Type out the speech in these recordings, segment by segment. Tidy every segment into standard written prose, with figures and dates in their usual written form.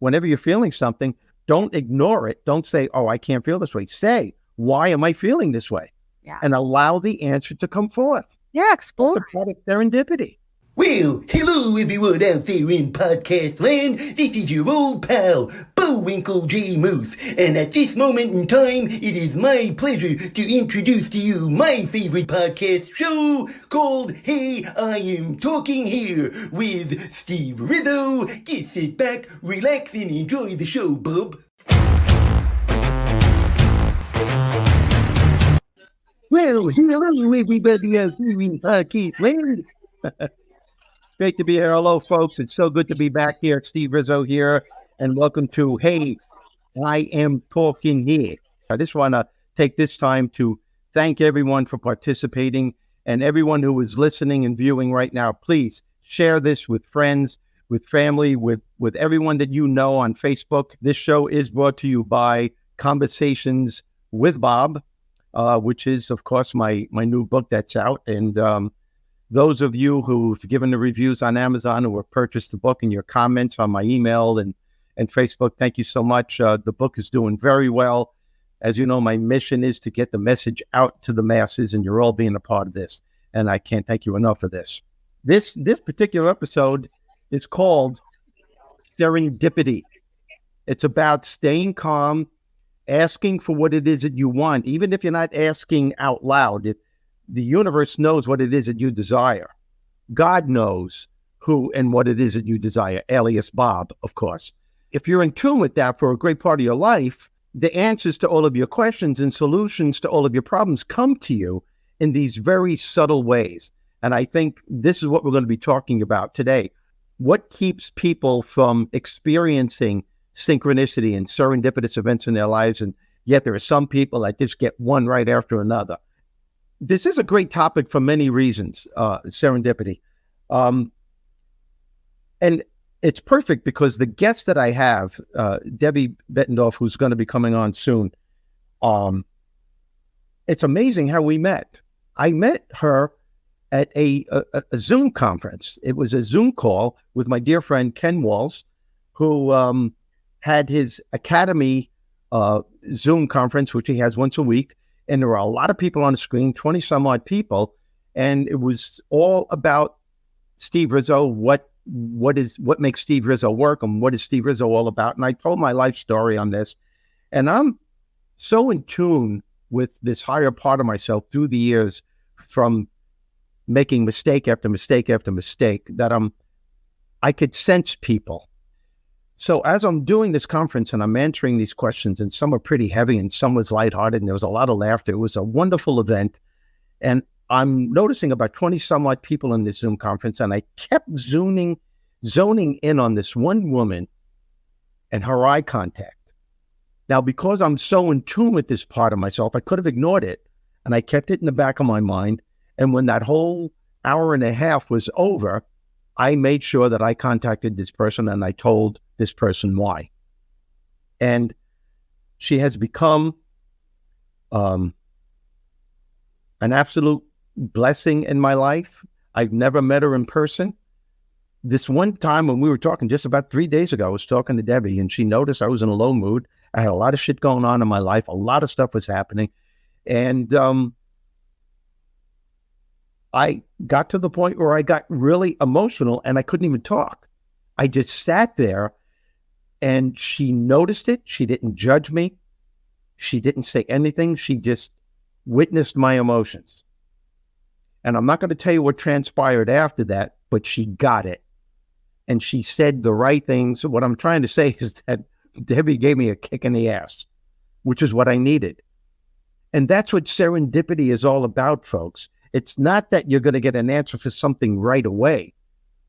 whenever you're feeling something, don't ignore it. Don't say, oh, I can't feel this way. Say, why am I feeling this way? Yeah. And allow the answer to come forth. Yeah, explore. That's a part of serendipity. Well, hello everyone out there in podcast land. This is your old pal, Bullwinkle J. Moose, and at this moment in time, it is my pleasure to introduce to you my favorite podcast show called Hey, I Am Talking Here with Steve Rizzo. Just sit back, relax, and enjoy the show, bub. Well, hello everybody out there in podcast land. Great to be here. Hello, folks. It's so good to be back here. Steve Rizzo here, and welcome to Hey, I Am Talking Here. I just want to take this time to thank everyone for participating and everyone who is listening and viewing right now. Please share this with friends, with family, with everyone that you know on Facebook. This show is brought to you by Conversations with Bob, which is, of course, my new book that's out. And those of you who've given the reviews on Amazon or purchased the book and your comments on my email and Facebook, thank you so much. The book is doing very well. As you know, my mission is to get the message out to the masses, and you're all being a part of this. And I can't thank you enough for this. This particular episode is called Serendipity. It's about staying calm, asking for what it is that you want, even if you're not asking out loud. The universe knows what it is that you desire. God knows who and what it is that you desire, alias Bob, of course. If you're in tune with that for a great part of your life, the answers to all of your questions and solutions to all of your problems come to you in these very subtle ways. And I think this is what we're going to be talking about today. What keeps people from experiencing synchronicity and serendipitous events in their lives, and yet there are some people that just get one right after another. This is a great topic for many reasons, serendipity. And it's perfect because the guest that I have, Debbie Bettendorf, who's going to be coming on soon, it's amazing how we met. I met her at a Zoom conference. It was a Zoom call with my dear friend Ken Walls, who had his Academy Zoom conference, which he has once a week. And there were a lot of people on the screen, 20 some odd people. And it was all about Steve Rizzo, what makes Steve Rizzo work, and what is Steve Rizzo all about. And I told my life story on this. And I'm so in tune with this higher part of myself through the years, from making mistake after mistake after mistake, that I could sense people. So as I'm doing this conference and I'm answering these questions, and some are pretty heavy and some was lighthearted and there was a lot of laughter. It was a wonderful event. And I'm noticing about 20 some odd people in this Zoom conference, and I kept zoning in on this one woman and her eye contact. Now, because I'm so in tune with this part of myself, I could have ignored it, and I kept it in the back of my mind. And when that whole hour and a half was over, I made sure that I contacted this person and I told this person why. And she has become an absolute blessing in my life. I've never met her in person. This one time when we were talking just about 3 days ago, I was talking to Debbie, and she noticed I was in a low mood. I had a lot of shit going on in my life. A lot of stuff was happening. And I got to the point where I got really emotional and I couldn't even talk. I just sat there, and she noticed it. She didn't judge me. She didn't say anything. She just witnessed my emotions. And I'm not going to tell you what transpired after that, but she got it. And she said the right things. What I'm trying to say is that Debbie gave me a kick in the ass, which is what I needed. And that's what serendipity is all about, folks. It's not that you're going to get an answer for something right away,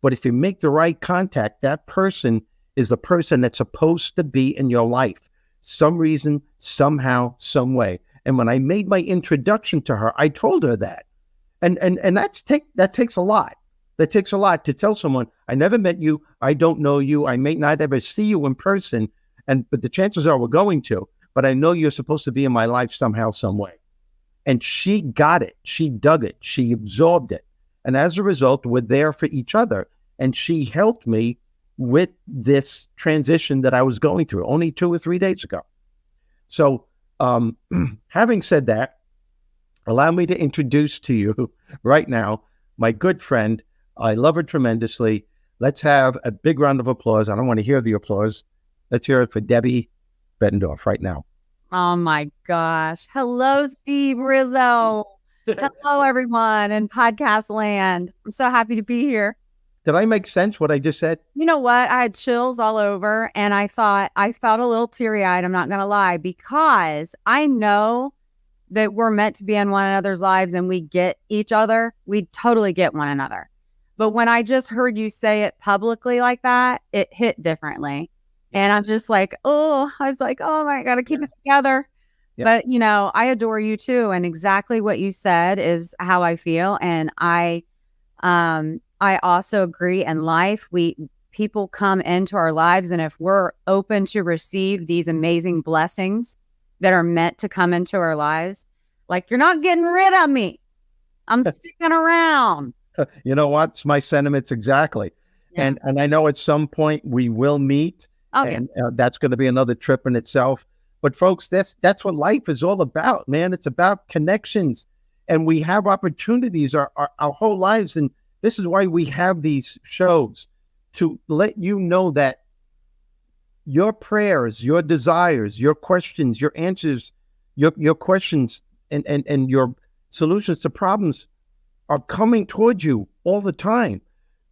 but if you make the right contact, that person is the person that's supposed to be in your life, some reason, somehow, some way. And when I made my introduction to her, I told her that. And that takes a lot. That takes a lot to tell someone, I never met you, I don't know you, I may not ever see you in person, but the chances are we're going to, but I know you're supposed to be in my life somehow, some way. And she got it. She dug it. She absorbed it. And as a result, we're there for each other. And she helped me with this transition that I was going through only 2 or 3 days ago. So having said that, allow me to introduce to you right now my good friend. I love her tremendously. Let's have a big round of applause. I don't want to hear the applause. Let's hear it for Debbie Bettendorf right now. Oh my gosh. Hello, Steve, Rizzo. Hello, everyone in podcast land. I'm so happy to be here. Did I make sense what I just said? You know what? I had chills all over and I felt a little teary-eyed, I'm not going to lie, because I know that we're meant to be in one another's lives and we get each other. We totally get one another. But when I just heard you say it publicly like that, it hit differently. And I'm just like, oh my, gotta keep it together. Yep. But, you know, I adore you too. And exactly what you said is how I feel. And I also agree in life, people come into our lives. And if we're open to receive these amazing blessings that are meant to come into our lives, like, you're not getting rid of me. I'm sticking around. You know what? It's my sentiments exactly. Yeah. And I know at some point we will meet. Okay. And that's going to be another trip in itself. But folks, that's what life is all about, man. It's about connections. And we have opportunities our whole lives. And this is why we have these shows, to let you know that your prayers, your desires, your questions, your answers, your questions and your solutions to problems are coming towards you all the time.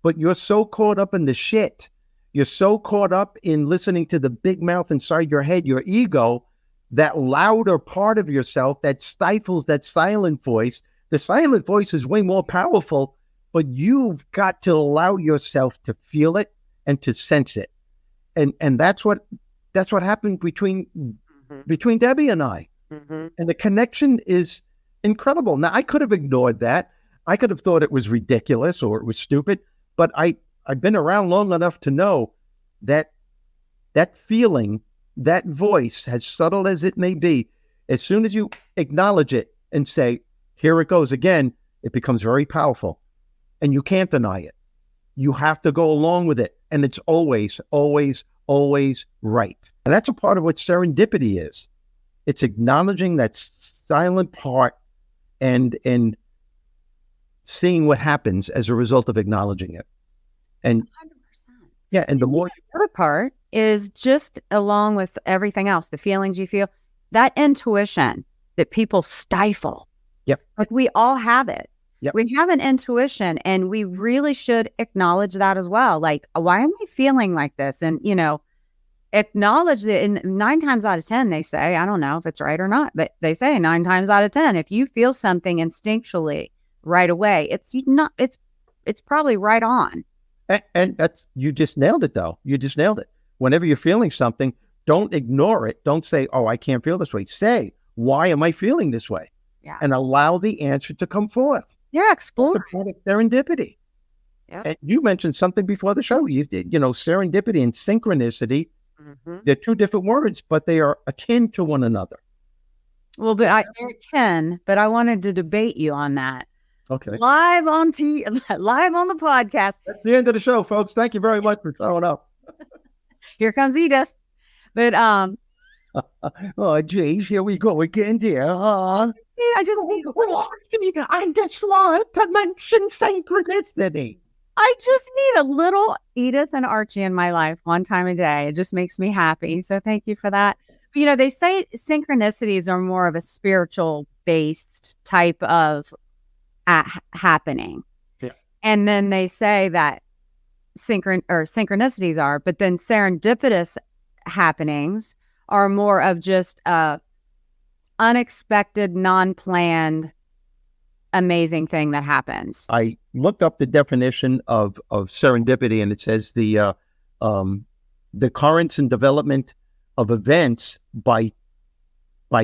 But you're so caught up in the shit. You're so caught up in listening to the big mouth inside your head, your ego, that louder part of yourself that stifles that silent voice. The silent voice is way more powerful, but you've got to allow yourself to feel it and to sense it. And that's what happened between Debbie and I. Mm-hmm. And the connection is incredible. Now, I could have ignored that. I could have thought it was ridiculous or it was stupid, but I've been around long enough to know that that feeling, that voice, as subtle as it may be, as soon as you acknowledge it and say, here it goes again, it becomes very powerful. And you can't deny it. You have to go along with it. And it's always, always, always right. And that's a part of what serendipity is. It's acknowledging that silent part and seeing what happens as a result of acknowledging it. And 100%. Yeah, and the other part is just along with everything else, the feelings you feel, that intuition that people stifle. Yep. Like, we all have it. Yep. We have an intuition, and we really should acknowledge that as well. Like, why am I feeling like this? And, you know, acknowledge that. And 9 times out of 10, they say, I don't know if it's right or not, but they say 9 times out of 10, if you feel something instinctually right away, it's probably right on. And that's, you just nailed it, though. You just nailed it. Whenever you're feeling something, don't ignore it. Don't say, oh, I can't feel this way. Say, why am I feeling this way? Yeah. And allow the answer to come forth. Yeah, explore. Serendipity. Yeah. And you mentioned something before the show. You did, serendipity and synchronicity. Mm-hmm. They're 2 different words, but they are akin to one another. Well, they're akin, but I wanted to debate you on that. Okay. Live on the podcast. That's the end of the show, folks. Thank you very much for showing up. Here comes Edith. But oh geez, here we go again, dear. I just want to mention synchronicity. I just need a little Edith and Archie in my life one time a day. It just makes me happy. So thank you for that. But, they say synchronicities are more of a spiritual based type of happening. Yeah. And then they say that synchronicities are, but then serendipitous happenings are more of just unexpected, non-planned, amazing thing that happens. I looked up the definition of serendipity, and it says the occurrence and development of events by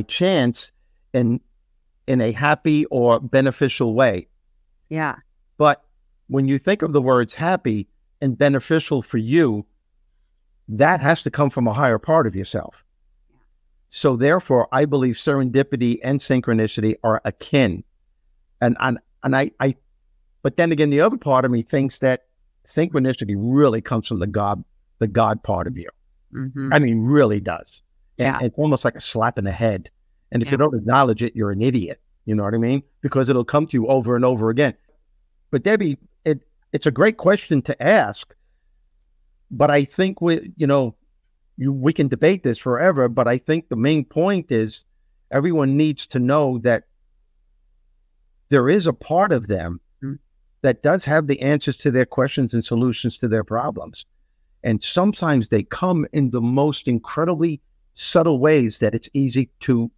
chance and in a happy or beneficial way. Yeah. But when you think of the words happy and beneficial for you, that has to come from a higher part of yourself. So therefore, I believe serendipity and synchronicity are akin. And but then again, the other part of me thinks that synchronicity really comes from the God the God part of you. Mm-hmm. I mean, really does. And Yeah. it's almost like a slap in the head. And if Yeah. you don't acknowledge it, you're an idiot. You know what I mean? Because it'll come to you over and over again. But Debbie, it's a great question to ask. But I think we can debate this forever. But I think the main point is everyone needs to know that there is a part of them that does have the answers to their questions and solutions to their problems. And sometimes they come in the most incredibly subtle ways that it's easy to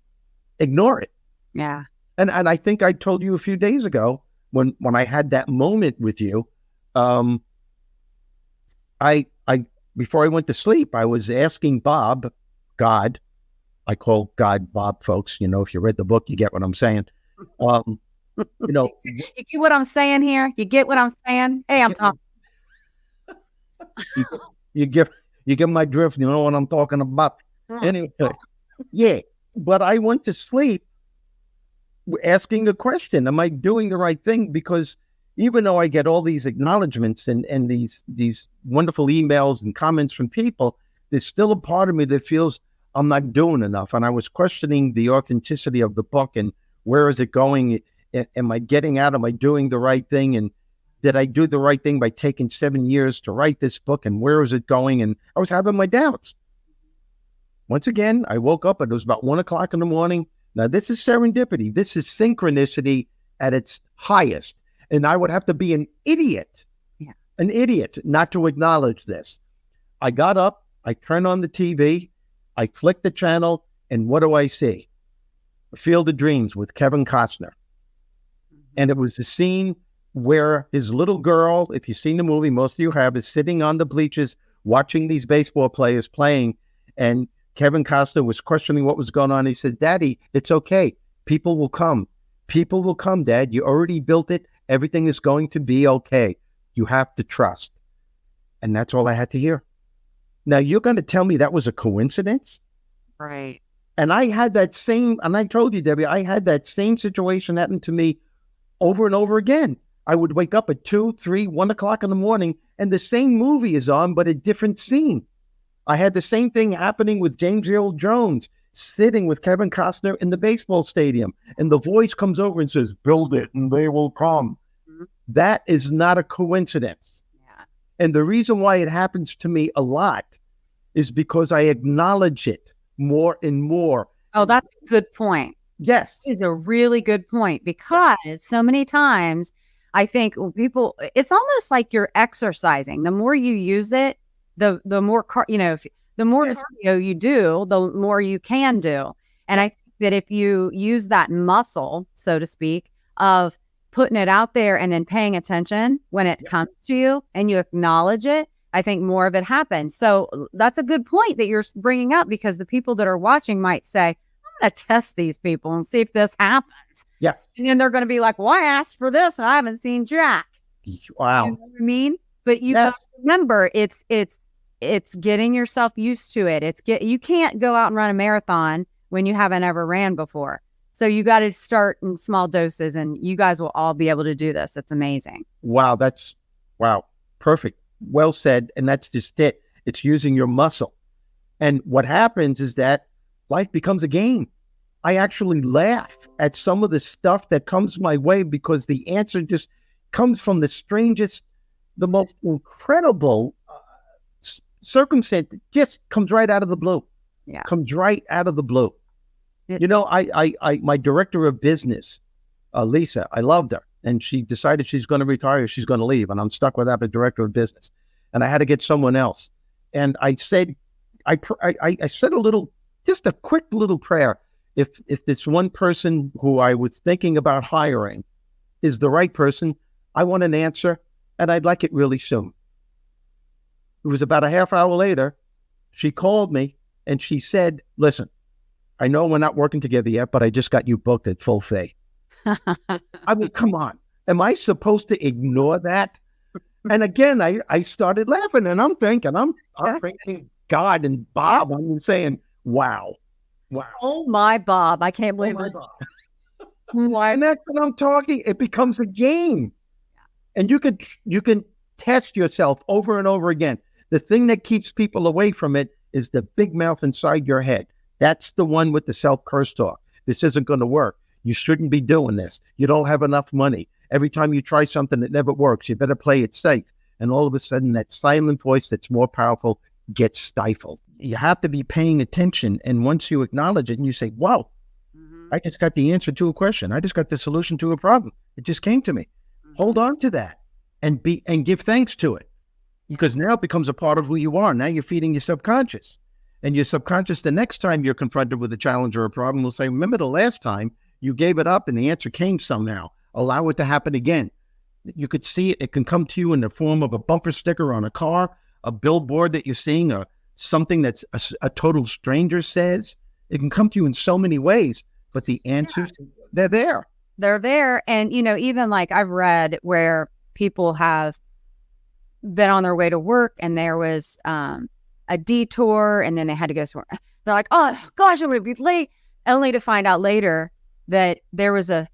ignore it. Yeah. And I think I told you a few days ago when I had that moment with you, I before I went to sleep, I was asking Bob, God, I call God Bob, folks. If you read the book, you get what I'm saying. You get what I'm saying here? You get what I'm saying? Hey, I'm talking. You get my drift. You know what I'm talking about. Anyway, yeah. But I went to sleep asking the question, am I doing the right thing? Because even though I get all these acknowledgments and these wonderful emails and comments from people, there's still a part of me that feels I'm not doing enough. And I was questioning the authenticity of the book and where is it going? Am I getting out? Am I doing the right thing? And did I do the right thing by taking 7 years to write this book? And where is it going? And I was having my doubts. Once again, I woke up and it was about 1 o'clock in the morning. Now, this is serendipity. This is synchronicity at its highest. And I would have to be an idiot not to acknowledge this. I got up, I turned on the TV, I flicked the channel, and what do I see? A Field of Dreams with Kevin Costner. And it was the scene where his little girl, if you've seen the movie, most of you have, is sitting on the bleachers watching these baseball players playing. And Kevin Costner was questioning what was going on. He said, Daddy, it's okay. People will come. People will come, Dad. You already built it. Everything is going to be okay. You have to trust. And that's all I had to hear. Now, you're going to tell me that was a coincidence? Right. And I had that same, and I told you, Debbie, I had that same situation happen to me over and over again. I would wake up at 2, 3, 1 o'clock in the morning, and the same movie is on, but a different scene. I had the same thing happening with James Earl Jones, sitting with Kevin Costner in the baseball stadium, and the voice comes over and says, build it and they will come. Mm-hmm. That is not a coincidence. Yeah. And the reason why it happens to me a lot is because I acknowledge it more and more. Oh, that's a good point. Yes. It's a really good point because so many times I think people, it's almost like you're exercising. The more you use it, the more, the more cardio you do, the more you can do. And I think that if you use that muscle, so to speak, of putting it out there and then paying attention when it comes to you and you acknowledge it, I think more of it happens. So that's a good point that you're bringing up because the people that are watching might say, I'm going to test these people and see if this happens. Yeah. And then they're going to be like, well, I asked for this and I haven't seen Jack. Wow. You know what I mean? But you got to remember, it's getting yourself used to it. You can't go out and run a marathon when you haven't ever ran before. So you got to start in small doses and you guys will all be able to do this. It's amazing. Wow. Perfect. Well said. And that's just it. It's using your muscle. And what happens is that life becomes a game. I actually laugh at some of the stuff that comes my way because the answer just comes from the strangest, the most incredible circumstance. It just comes right out of the blue. Yeah. Comes right out of the blue. My director of business, Lisa, I loved her. And she decided she's going to retire. She's going to leave. And I'm stuck without a director of business. And I had to get someone else. And I said, I said just a quick little prayer. If this one person who I was thinking about hiring is the right person, I want an answer and I'd like it really soon. It was about a half hour later. She called me and she said, listen, I know we're not working together yet, but I just got you booked at full fee. I mean, come on. Am I supposed to ignore that? And again, I started laughing and I'm thinking God and Bob. I'm saying, wow. Oh my Bob. I can't believe it. And that's what I'm talking. It becomes a game. And you can test yourself over and over again. The thing that keeps people away from it is the big mouth inside your head. That's the one with the self-curse talk. This isn't going to work. You shouldn't be doing this. You don't have enough money. Every time you try something, it never works. You better play it safe. And all of a sudden, that silent voice that's more powerful gets stifled. You have to be paying attention. And once you acknowledge it and you say, wow, I just got the answer to a question. I just got the solution to a problem. It just came to me. Hold on to that and give thanks to it, because now it becomes a part of who you are. Now you're feeding your subconscious, and your subconscious, the next time you're confronted with a challenge or a problem, will say, remember the last time you gave it up and the answer came somehow. Allow it to happen again. You could see it. It can come to you in the form of a bumper sticker on a car, a billboard that you're seeing, or something that's a total stranger says. It can come to you in so many ways, but the answers, they're there. They're there. And, even like I've read where people have been on their way to work and there was a detour and then they had to go somewhere. They're like, oh gosh, I'm going to be late. Only to find out later that there was a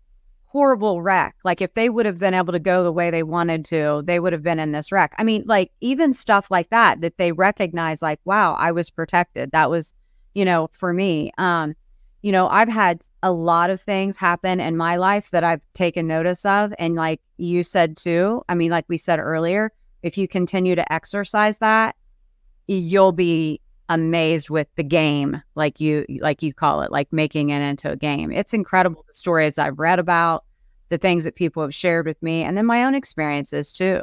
horrible wreck. Like if they would have been able to go the way they wanted to, they would have been in this wreck. I mean, like even stuff like that they recognize, like, wow, I was protected. That was, for me. I've had a lot of things happen in my life that I've taken notice of. And like you said too, I mean, like we said earlier, if you continue to exercise that, you'll be amazed with the game, like you call it, like making it into a game. It's incredible, the stories I've read about, the things that people have shared with me, and then my own experiences too.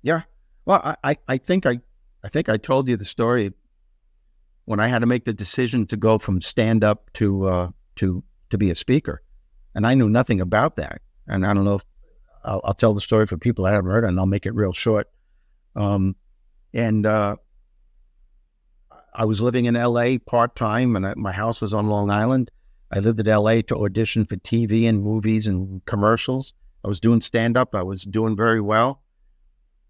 Yeah. Well, I think I told you the story when I had to make the decision to go from stand up to be a speaker, and I knew nothing about that. And I don't know if I'll tell the story for people that haven't heard it, and I'll make it real short. I was living in LA part-time, and my house was on Long Island. I lived in LA to audition for TV and movies and commercials. I was doing stand-up. I was doing very well.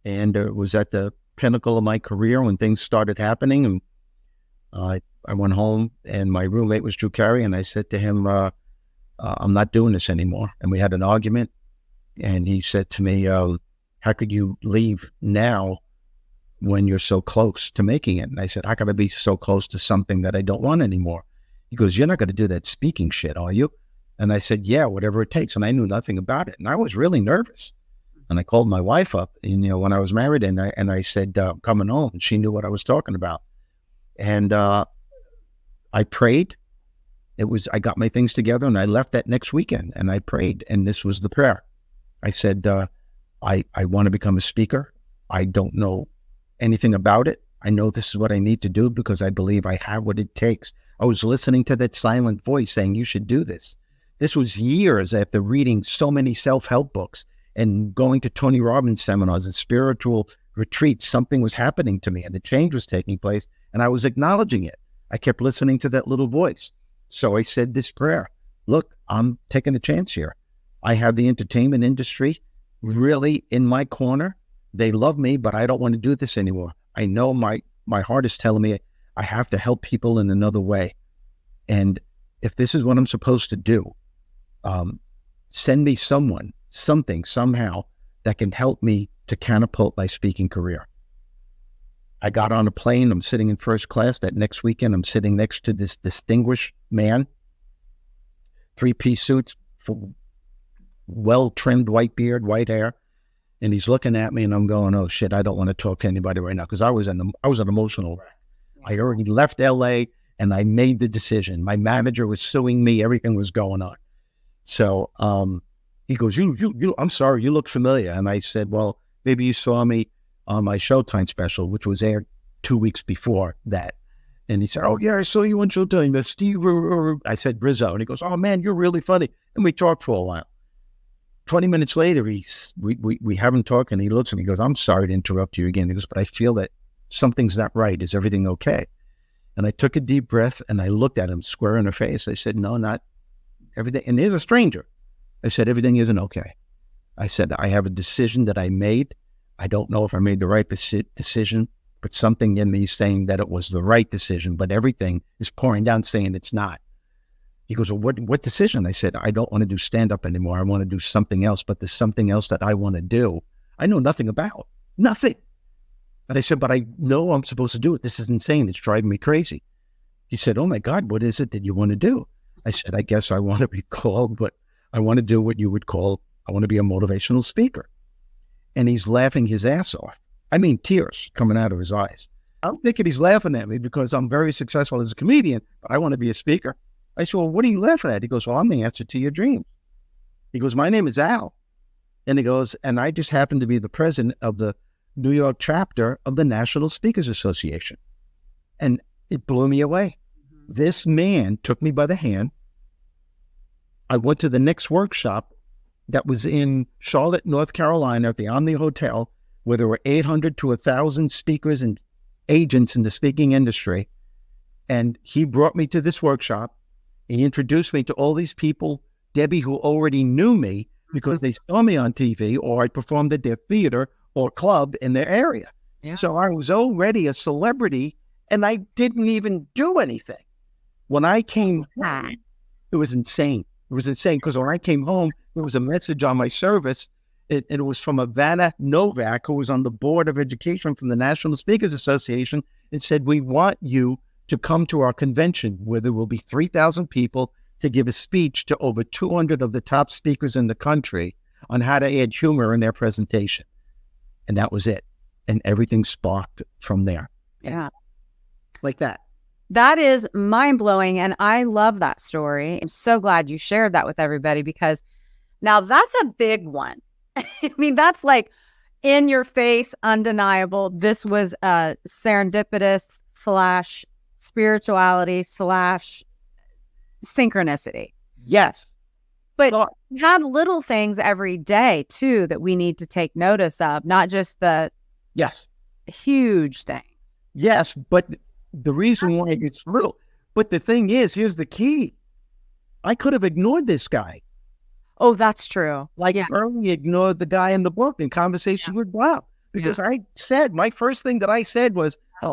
And it was at the pinnacle of my career when things started happening. And I went home, and my roommate was Drew Carey, and I said to him, I'm not doing this anymore. And we had an argument. And he said to me, how could you leave now when you're so close to making it? And I said, how could I be so close to something that I don't want anymore? He goes, you're not going to do that speaking shit, are you? And I said, yeah, whatever it takes. And I knew nothing about it. And I was really nervous. And I called my wife up, when I was married, and I said, coming home. And she knew what I was talking about. And I prayed. I got my things together, and I left that next weekend, and I prayed. And this was the prayer. I said, I want to become a speaker. I don't know anything about it. I know this is what I need to do because I believe I have what it takes. I was listening to that silent voice saying, you should do this. This was years after reading so many self-help books and going to Tony Robbins seminars and spiritual retreats. Something was happening to me, and the change was taking place, and I was acknowledging it. I kept listening to that little voice. So I said this prayer. Look, I'm taking a chance here. I have the entertainment industry really in my corner. They love me, but I don't want to do this anymore. I know my heart is telling me I have to help people in another way. And if this is what I'm supposed to do, send me someone, something, somehow that can help me to catapult my speaking career. I got on a plane. I'm sitting in first class. That next weekend, I'm sitting next to this distinguished man, 3-piece suits, well-trimmed white beard, white hair. And he's looking at me, and I'm going, oh shit, I don't want to talk to anybody right now, because I was an emotional wreck. I already left LA, and I made the decision. My manager was suing me. Everything was going on. So he goes, I'm sorry, you look familiar. And I said, well, maybe you saw me on my Showtime special, which was aired 2 weeks before that. And he said, oh yeah, I saw you on Showtime, Steve. I said, Rizzo. And he goes, oh man, you're really funny. And we talked for a while. 20 minutes later, we haven't talked, and he looks at me and goes, I'm sorry to interrupt you again. He goes, but I feel that something's not right. Is everything okay? And I took a deep breath, and I looked at him square in the face. I said, no, not everything. And here's a stranger. I said, everything isn't okay. I said, I have a decision that I made. I don't know if I made the right decision, but something in me is saying that it was the right decision, but everything is pouring down saying it's not. He goes, well, what decision? I said, I don't want to do stand-up anymore. I want to do something else, but there's something else that I want to do. I know nothing about. Nothing. And I said, but I know I'm supposed to do it. This is insane. It's driving me crazy. He said, oh my God, what is it that you want to do? I said, I guess I want to be called, but I want to do what you would call, I want to be a motivational speaker. And he's laughing his ass off. I mean, tears coming out of his eyes. I'm thinking he's laughing at me because I'm very successful as a comedian, but I want to be a speaker. I said, well, what are you laughing at? He goes, well, I'm the answer to your dreams. He goes, my name is Al. And he goes, and I just happen to be the president of the New York chapter of the National Speakers Association. And it blew me away. This man took me by the hand. I went to the next workshop that was in Charlotte, North Carolina at the Omni Hotel, where there were 800 to 1,000 speakers and agents in the speaking industry. And he brought me to this workshop. He introduced me to all these people, Debbie, who already knew me because they saw me on TV or I performed at their theater or club in their area. Yeah. So I was already a celebrity and I didn't even do anything. When I came home, it was insane. It was insane because when I came home, there was a message on my service. It was from Ivana Novak, who was on the board of education from the National Speakers Association. It said, we want you to come to our convention where there will be 3,000 people to give a speech to over 200 of the top speakers in the country on how to add humor in their presentation. And that was it. And everything sparked from there. Yeah. Like that. That is mind-blowing, and I love that story. I'm so glad you shared that with everybody because now that's a big one. I mean, that's like in your face, undeniable. This was serendipitous / spirituality / synchronicity. Yes. But we had little things every day, too, that we need to take notice of, not just the huge things. Yes, but the reason why it's little. But the thing is, here's the key. I could have ignored this guy. Oh, that's true. Like Ernie ignored the guy in the book in Conversation with Bob. Because I said, my first thing that I said was, I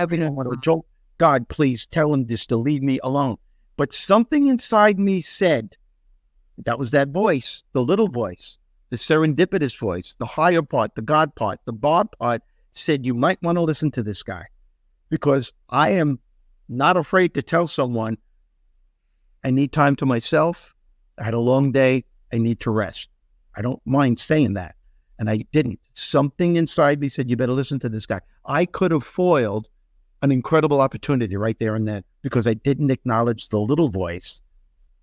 don't want to joke. God, please tell him just to leave me alone. But something inside me said, that was that voice, the little voice, the serendipitous voice, the higher part, the God part, the Bob part, said, you might want to listen to this guy. Because I am not afraid to tell someone, I need time to myself. I had a long day. I need to rest. I don't mind saying that. And I didn't. Something inside me said, you better listen to this guy. I could have foiled an incredible opportunity right there and then because I didn't acknowledge the little voice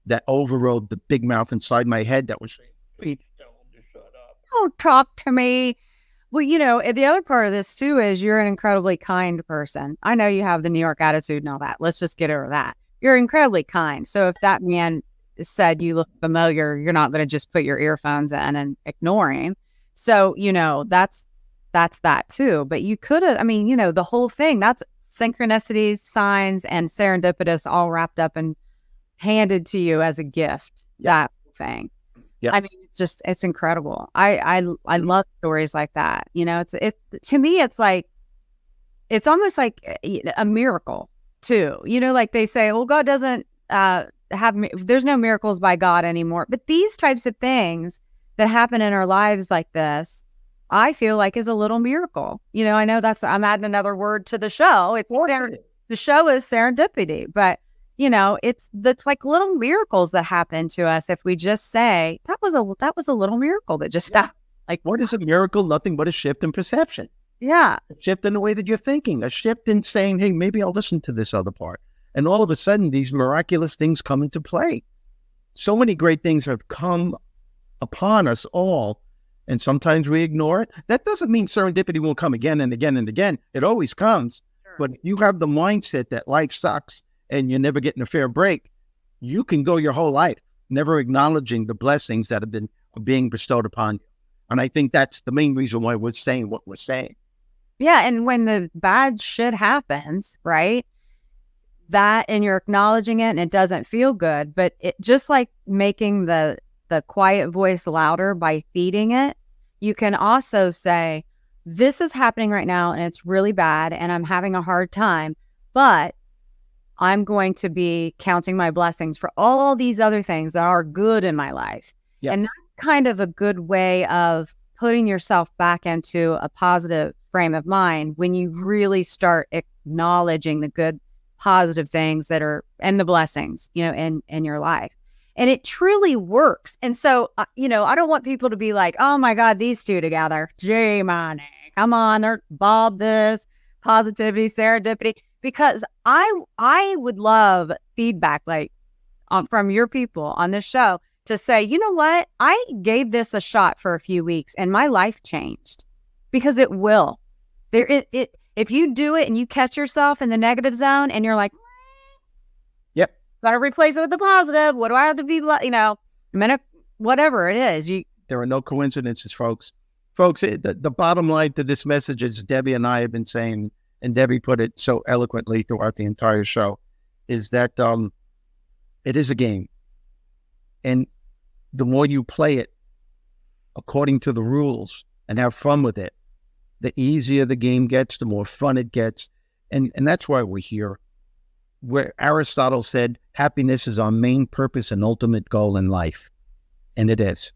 that overrode the big mouth inside my head that was saying, please tell him to shut up. Don't talk to me. Well, you know, the other part of this, too, is you're an incredibly kind person. I know you have the New York attitude and all that. Let's just get over that. You're incredibly kind. So if that man said you look familiar, you're not going to just put your earphones in and ignore him. So, you know, that's that, too. But you could have, I mean, you know, the whole thing, that's synchronicities, signs, and serendipitous all wrapped up and handed to you as a gift, that thing. Yeah. I mean, it's incredible. I love stories like that. You know, it's to me, it's like, it's almost like a miracle too. You know, like they say, well, God doesn't there's no miracles by God anymore. But these types of things that happen in our lives like this, I feel like is a little miracle. You know, I know I'm adding another word to the show. The show is serendipity, but you know, that's like little miracles that happen to us if we just say that was a little miracle that just happened. Like, what is a miracle? Nothing but a shift in perception. Yeah, a shift in the way that you're thinking. A shift in saying, "Hey, maybe I'll listen to this other part." And all of a sudden, these miraculous things come into play. So many great things have come upon us all, and sometimes we ignore it. That doesn't mean serendipity won't come again and again and again. It always comes. Sure. But if you have the mindset that life sucks and you're never getting a fair break, you can go your whole life never acknowledging the blessings that have been being bestowed upon you. And I think that's the main reason why we're saying what we're saying. Yeah, and when the bad shit happens, right, that and you're acknowledging it and it doesn't feel good, but it just like making the quiet voice louder by feeding it, you can also say, this is happening right now and it's really bad and I'm having a hard time, but I'm going to be counting my blessings for all these other things that are good in my life. Yes. And that's kind of a good way of putting yourself back into a positive frame of mind when you really start acknowledging the good, positive things that are, and the blessings, in your life. And it truly works. And so, I don't want people to be like, oh my God, these two together, J-Money, come on, they're Bob this, positivity, serendipity, because I would love feedback from your people on this show to say, you know what, I gave this a shot for a few weeks and my life changed, because it will. If you do it and you catch yourself in the negative zone and you're like, yep, gotta replace it with the positive. What do I have to be whatever it is. There are no coincidences, folks. Folks, the bottom line to this message is Debbie and I have been saying, and Debbie put it so eloquently throughout the entire show, is that it is a game. And the more you play it according to the rules and have fun with it, the easier the game gets, the more fun it gets. And that's why we're here. Where Aristotle said, happiness is our main purpose and ultimate goal in life. And it is.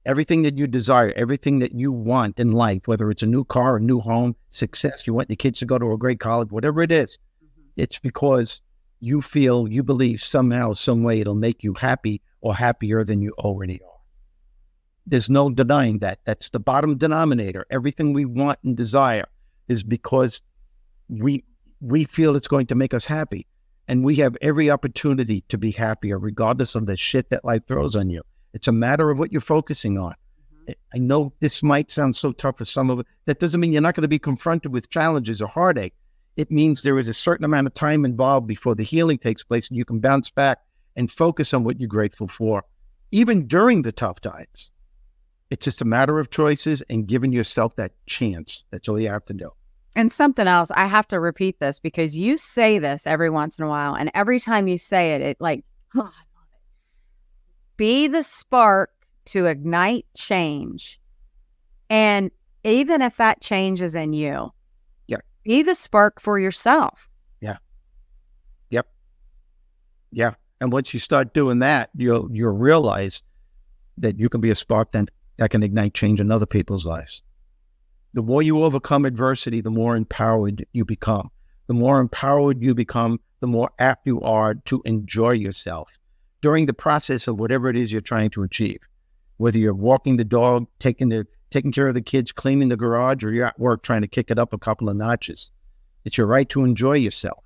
Everything that you desire, everything that you want in life, whether it's a new car, a new home, success, you want your kids to go to a great college, whatever it is, it's because you believe somehow, some way it'll make you happy or happier than you already are. There's no denying that. That's the bottom denominator. Everything we want and desire is because we feel it's going to make us happy. And we have every opportunity to be happier, regardless of the shit that life throws on you. It's a matter of what you're focusing on. I know this might sound so tough for some of it. That doesn't mean you're not going to be confronted with challenges or heartache. It means there is a certain amount of time involved before the healing takes place, and you can bounce back and focus on what you're grateful for, even during the tough times. It's just a matter of choices and giving yourself that chance. That's all you have to do. And something else, I have to repeat this because you say this every once in a while, and every time you say it, I love it. Be the spark to ignite change. And even if that change is in you, be the spark for yourself. Yeah. And once you start doing that, you'll realize that you can be a spark that can ignite change in other people's lives. The more you overcome adversity, the more empowered you become. The more empowered you become, the more apt you are to enjoy yourself during the process of whatever it is you're trying to achieve. Whether you're walking the dog, taking care of the kids, cleaning the garage, or you're at work trying to kick it up a couple of notches. It's your right to enjoy yourself.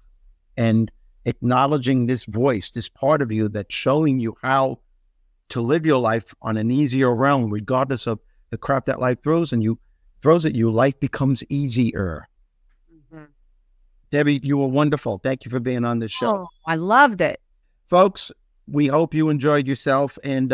And acknowledging this voice, this part of you that's showing you how to live your life on an easier realm, regardless of the crap that life throws at you, life becomes easier. Mm-hmm. Debbie, you were wonderful. Thank you for being on this show. Oh, I loved it. Folks, we hope you enjoyed yourself. And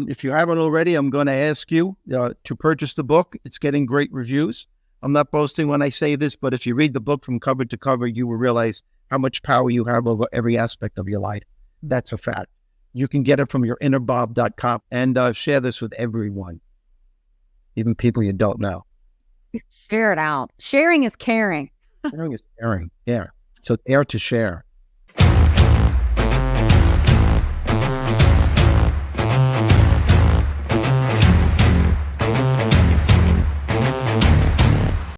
if you haven't already, I'm going to ask you to purchase the book. It's getting great reviews. I'm not boasting when I say this, but if you read the book from cover to cover, you will realize how much power you have over every aspect of your life. That's a fact. You can get it from yourinnerbob.com and share this with everyone, even people you don't know. Share it out. Sharing is caring. Sharing is caring. Yeah. So dare to share.